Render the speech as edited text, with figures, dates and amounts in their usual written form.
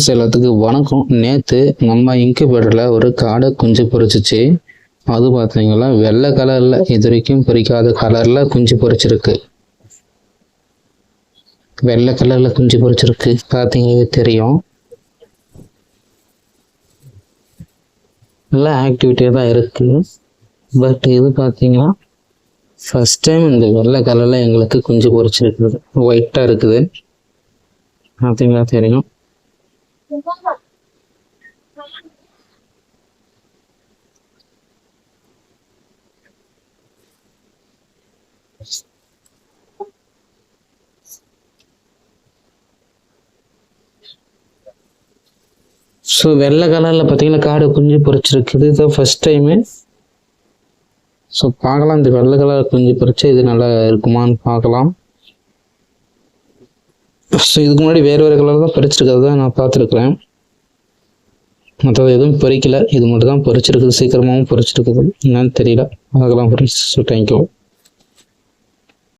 Friends எல்லாத்துக்கும் வணக்கம். நேற்று நம்ம இன்குபேட்டரில் ஒரு காடை குஞ்சு பொரிச்சிச்சு. அது பார்த்தீங்களா வெள்ளை கலரில் இது வரைக்கும் பொரிக்காத கலரில் குஞ்சு பொரிச்சிருக்கு. வெள்ளை கலரில் குஞ்சு பொரிச்சிருக்கு பார்த்தீங்கன்னா தெரியும். நல்லா ஆக்டிவிட்டியாக தான் இருக்குது. பட் இது பார்த்தீங்கன்னா ஃபஸ்ட் டைம் இந்த வெள்ளை கலரில் எங்களுக்கு குஞ்சு பொரிச்சிருக்குது. ஒயிட்டாக இருக்குது பார்த்தீங்களா தெரியும். ஸோ வெள்ளை கலரில் பார்த்தீங்கன்னா காடை குஞ்சு பொரிச்சிருக்குது. இதுதான் ஃபர்ஸ்ட் டைமு. ஸோ பார்க்கலாம், இந்த வெள்ளை கலர் குஞ்சு பொரிச்சா இது நல்லா இருக்குமான்னு பார்க்கலாம். ஸோ இதுக்கு முன்னாடி வேறு கலர் தான் பொரிச்சிருக்கிறது தான் நான் பார்த்துருக்குறேன். மற்றது எதுவும் பொரிக்கல, இது மட்டும் தான் பொரிச்சிருக்குது. சீக்கிரமாகவும் பொரிச்சிருக்குது, என்னன்னு தெரியல. பார்க்கலாம் ஃப்ரெண்ட்ஸ். So thank you.